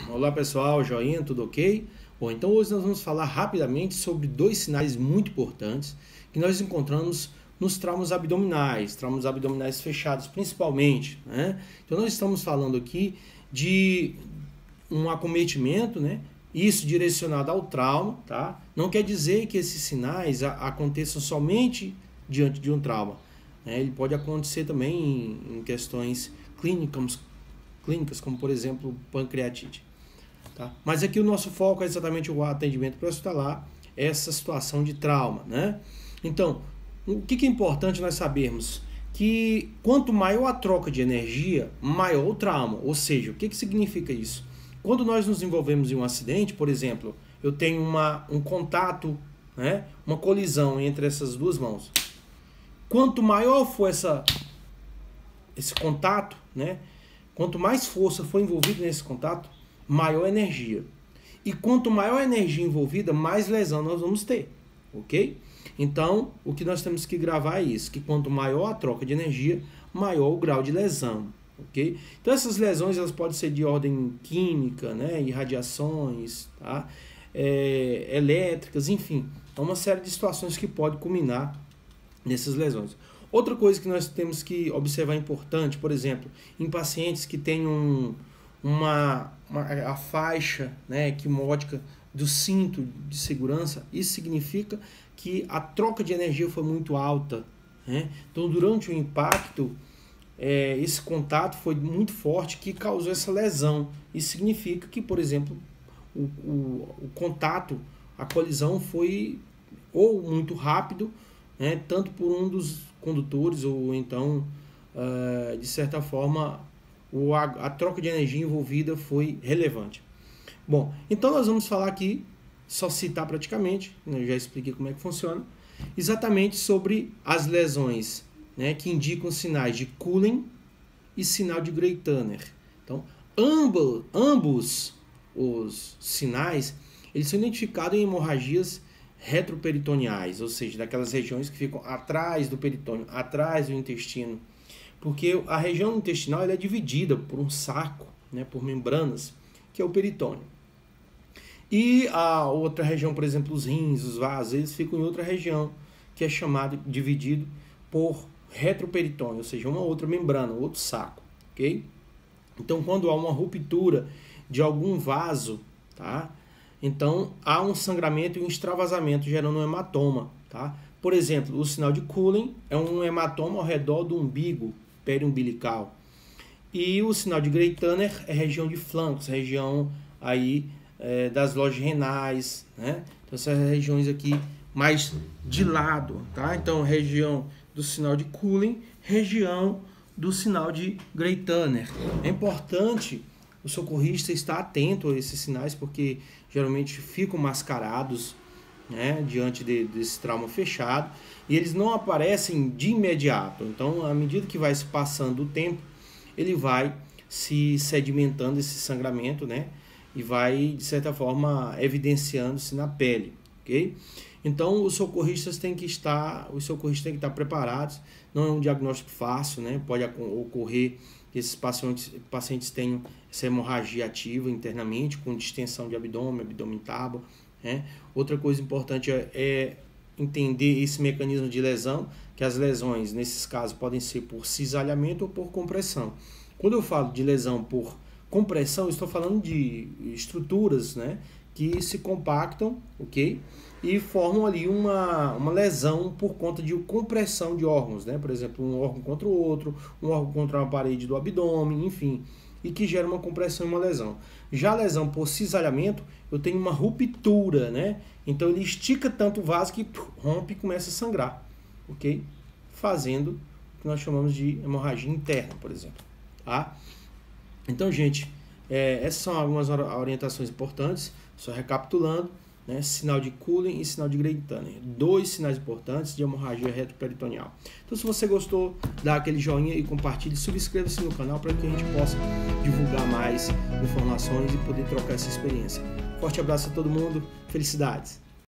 Olá pessoal, joinha, tudo ok? Bom, então hoje nós vamos falar rapidamente sobre dois sinais muito importantes que nós encontramos nos traumas abdominais fechados principalmente, né? Então nós estamos falando aqui de um acometimento, né? Isso direcionado ao trauma, tá? Não quer dizer que esses sinais aconteçam somente diante de um trauma, né? Ele pode acontecer também em questões clínicas, como por exemplo pancreatite. Tá? Mas aqui o nosso foco é exatamente o atendimento pré-hospitalar, essa situação de trauma, né? Então, o que é importante nós sabermos? Que quanto maior a troca de energia, maior o trauma. Ou seja, o que significa isso? Quando nós nos envolvemos em um acidente, por exemplo, eu tenho um contato, né? Uma colisão entre essas duas mãos. Quanto maior for esse contato, né? Quanto mais força for envolvida nesse contato, maior energia. E quanto maior a energia envolvida, mais lesão nós vamos ter, ok? Então, o que nós temos que gravar é isso, que quanto maior a troca de energia, maior o grau de lesão, ok? Então, essas lesões elas podem ser de ordem química, né? Irradiações, tá? Elétricas, enfim. É uma série de situações que pode culminar nessas lesões. Outra coisa que nós temos que observar importante, por exemplo, em pacientes que têm a faixa, né, quimótica do cinto de segurança, isso significa que a troca de energia foi muito alta, né? Então, durante o impacto, esse contato foi muito forte que causou essa lesão. Isso significa que, por exemplo, o contato, a colisão foi ou muito rápido, né, tanto por um dos condutores ou então, de certa forma, a troca de energia envolvida foi relevante. Bom, então nós vamos falar aqui, só citar praticamente, eu já expliquei como é que funciona, exatamente sobre as lesões, né, que indicam sinais de Cullen e sinal de Grey-Turner. Então, ambos os sinais, eles são identificados em hemorragias retroperitoneais, ou seja, daquelas regiões que ficam atrás do peritônio, atrás do intestino, porque a região intestinal ela é dividida por um saco, né, por membranas, que é o peritônio. E a outra região, por exemplo, os rins, os vasos, eles ficam em outra região, que é dividido por retroperitônio, ou seja, uma outra membrana, outro saco, ok? Então, quando há uma ruptura de algum vaso, tá? Então, há um sangramento e um extravasamento gerando um hematoma, tá? Por exemplo, o sinal de Cullen é um hematoma ao redor do umbigo periumbilical. E o sinal de Grey-Turner é região de flancos, região aí das lojas renais, né? Então, essas regiões aqui mais de lado, tá? Então, região do sinal de Cullen, região do sinal de Grey-Turner. É importante o socorrista estar atento a esses sinais, porque geralmente ficam mascarados, né, diante desse trauma fechado, e eles não aparecem de imediato. Então, à medida que vai se passando o tempo, ele vai se sedimentando esse sangramento, né, e vai, de certa forma, evidenciando-se na pele, ok? Então, os socorristas têm que estar preparados. Não é um diagnóstico fácil, né? Pode ocorrer que esses pacientes tenham essa hemorragia ativa internamente, com distensão de abdômen tábua, né? Outra coisa importante é entender esse mecanismo de lesão, que as lesões, nesses casos, podem ser por cisalhamento ou por compressão. Quando eu falo de lesão por compressão, eu estou falando de estruturas, né, que se compactam, ok? E formam ali uma lesão por conta de compressão de órgãos, né? Por exemplo, um órgão contra o outro, um órgão contra uma parede do abdômen, enfim, e que gera uma compressão e uma lesão. Já a lesão por cisalhamento, eu tenho uma ruptura, né? Então ele estica tanto o vaso que rompe e começa a sangrar, ok? Fazendo o que nós chamamos de hemorragia interna, por exemplo, tá? Então, gente, essas são algumas orientações importantes, só recapitulando, né? Sinal de Cullen e sinal de Grey-Turner. Dois sinais importantes de hemorragia retroperitoneal. Então, se você gostou, dá aquele joinha e compartilhe. Subscreva-se no canal para que a gente possa divulgar mais informações e poder trocar essa experiência. Forte abraço a todo mundo. Felicidades!